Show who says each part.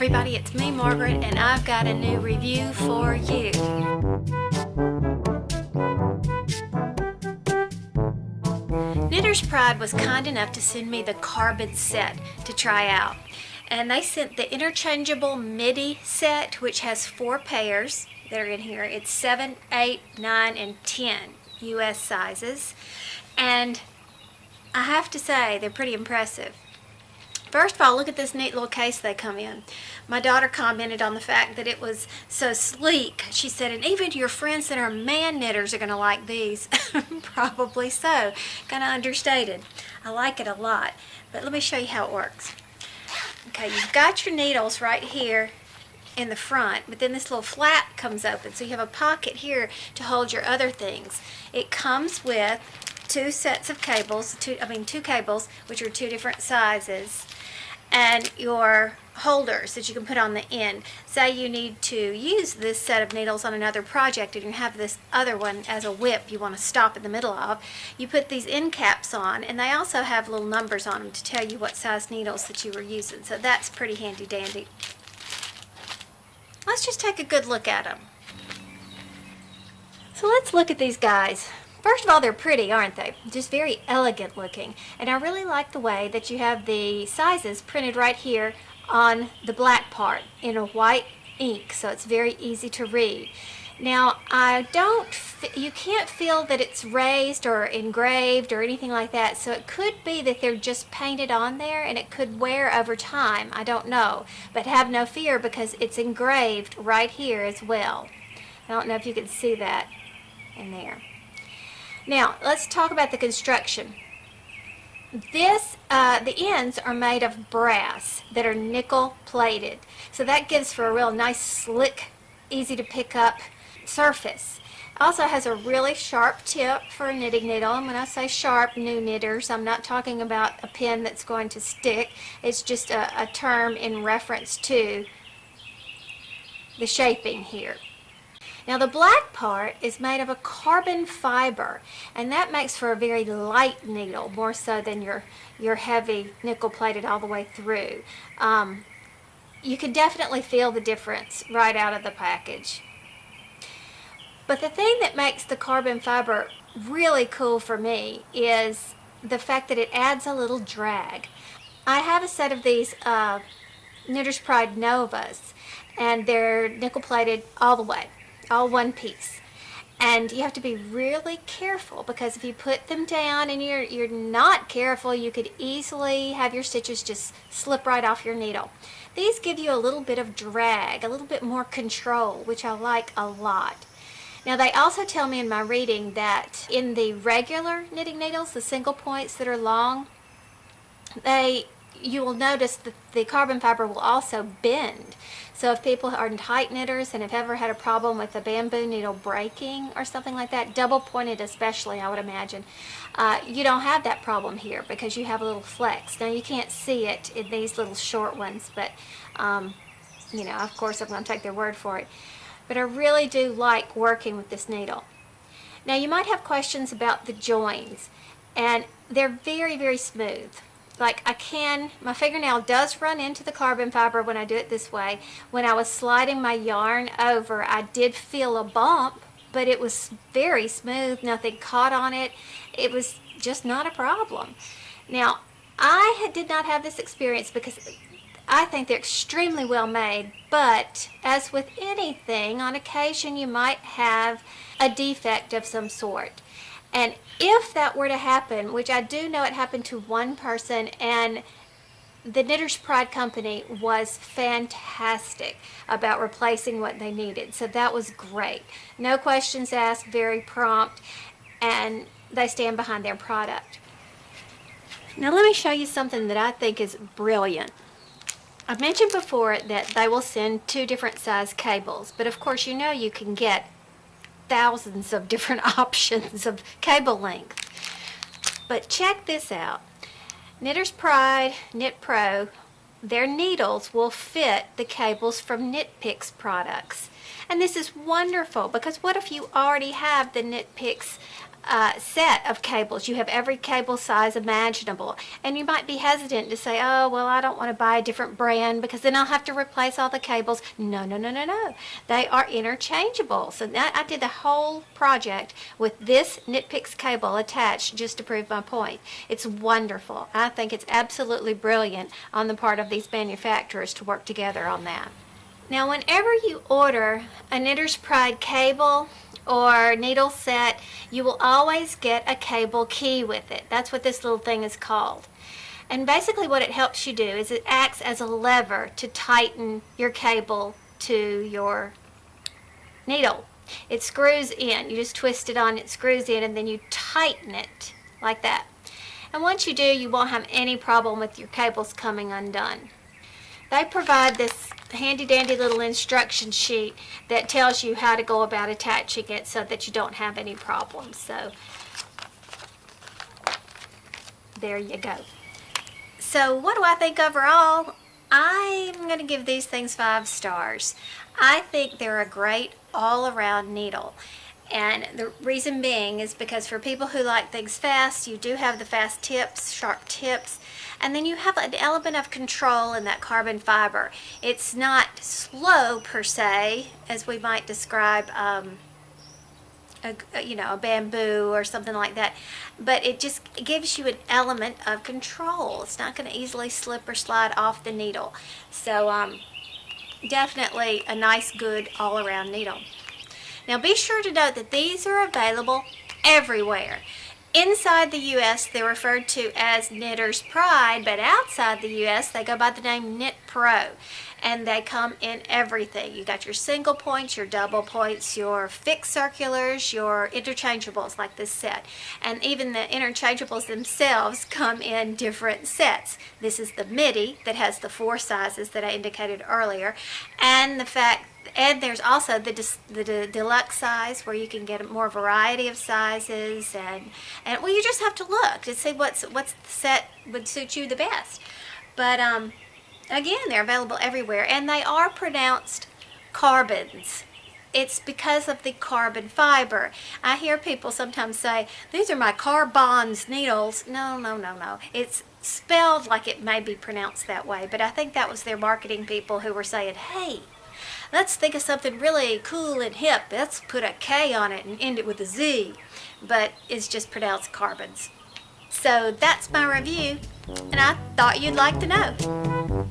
Speaker 1: everybody, it's me, Margaret, and I've got a new review for you. Knitter's Pride was kind enough to send me the Karbonz set to try out. And they sent the interchangeable midi set, which has 4 pairs that are in here. It's 7, 8, 9, and 10 US sizes. And I have to say, they're pretty impressive. First of all, look at this neat little case they come in. My daughter commented on the fact that it was so sleek. She said, and even your friends that are man knitters are going to like these. Probably so. Kind of understated. I like it a lot. But let me show you how it works. Okay, you've got your needles right here in the front, but then this little flap comes open, so you have a pocket here to hold your other things. It comes with 2 sets of cables, two cables, which are 2 different sizes, and your holders that you can put on the end. Say you need to use this set of needles on another project and you have this other one as a whip you want to stop in the middle of. You put these end caps on, and they also have little numbers on them to tell you what size needles that you were using. So that's pretty handy dandy. Let's just take a good look at them. So let's look at these guys. First of all, they're pretty, aren't they? Just very elegant looking. And I really like the way that you have the sizes printed right here on the black part in a white ink, so it's very easy to read. Now, you can't feel that it's raised or engraved or anything like that, so it could be that they're just painted on there and it could wear over time. I don't know. But have no fear, because it's engraved right here as well. I don't know if you can see that in there. Now, let's talk about the construction. The ends are made of brass that are nickel plated. So that gives for a real nice, slick, easy to pick up surface. It also has a really sharp tip for a knitting needle. And when I say sharp, new knitters, I'm not talking about a pin that's going to stick. It's just a term in reference to the shaping here. Now, the black part is made of a carbon fiber, and that makes for a very light needle, more so than your heavy nickel plated all the way through. You can definitely feel the difference right out of the package. But the thing that makes the carbon fiber really cool for me is the fact that it adds a little drag. I have a set of these Knitter's Pride Novas, and they're nickel plated all the way. All one piece. And you have to be really careful, because if you put them down and you're not careful, you could easily have your stitches just slip right off your needle. These give you a little bit of drag, a little bit more control, which I like a lot. Now, they also tell me in my reading that in the regular knitting needles, the single points that are long, you will notice that the carbon fiber will also bend. So if people are tight knitters and have ever had a problem with a bamboo needle breaking or something like that, double pointed especially, I would imagine, you don't have that problem here because you have a little flex. Now, you can't see it in these little short ones, but of course I'm going to take their word for it. But I really do like working with this needle. Now, you might have questions about the joins, and they're very, very smooth. Like, my fingernail does run into the carbon fiber when I do it this way. When I was sliding my yarn over, I did feel a bump, but it was very smooth. Nothing caught on it. It was just not a problem. Now, I did not have this experience because I think they're extremely well made, but as with anything, on occasion you might have a defect of some sort. And if that were to happen, which I do know it happened to one person, and the Knitter's Pride company was fantastic about replacing what they needed. So that was great. No questions asked, very prompt, and they stand behind their product. Now, let me show you something that I think is brilliant. I mentioned before that they will send 2 different size cables, but of course you can get thousands of different options of cable length. But check this out. Knitter's Pride, KnitPro, their needles will fit the cables from KnitPix products. And this is wonderful, because what if you already have the KnitPix set of cables. You have every cable size imaginable. And you might be hesitant to say, oh, well, I don't want to buy a different brand because then I'll have to replace all the cables. No, no, no, no, no. They are interchangeable. So that, I did the whole project with this KnitPix cable attached just to prove my point. It's wonderful. I think it's absolutely brilliant on the part of these manufacturers to work together on that. Now, whenever you order a Knitter's Pride cable or needle set, you will always get a cable key with it. That's what this little thing is called. And basically what it helps you do is it acts as a lever to tighten your cable to your needle. It screws in. You just twist it on, it screws in, and then you tighten it like that. And once you do, you won't have any problem with your cables coming undone. They provide this handy dandy little instruction sheet that tells you how to go about attaching it so that you don't have any problems. So there you go. So what do I think overall? I'm going to give these things 5 stars. I think they're a great all-around needle. And the reason being is because for people who like things fast, you do have the fast tips, sharp tips, and then you have an element of control in that carbon fiber. It's not slow per se, as we might describe a bamboo or something like that, but it just gives you an element of control. It's not going to easily slip or slide off the needle. So definitely a nice, good all-around needle. Now be sure to note that these are available everywhere. Inside the U.S. they're referred to as Knitter's Pride, but outside the U.S. they go by the name KnitPro. And they come in everything. You got your single points, your double points, your fixed circulars, your interchangeables like this set. And even the interchangeables themselves come in different sets. This is the midi that has the 4 sizes that I indicated earlier. And there's also the deluxe size where you can get more variety of sizes, and well, you just have to look to see what's the set would suit you the best. But again, they're available everywhere, and they are pronounced Karbonz. It's because of the carbon fiber. I hear people sometimes say, these are my Karbonz needles. No, no, no, no. It's spelled like it may be pronounced that way, but I think that was their marketing people who were saying, hey, let's think of something really cool and hip. Let's put a K on it and end it with a Z. But it's just pronounced Karbonz. So that's my review, and I thought you'd like to know.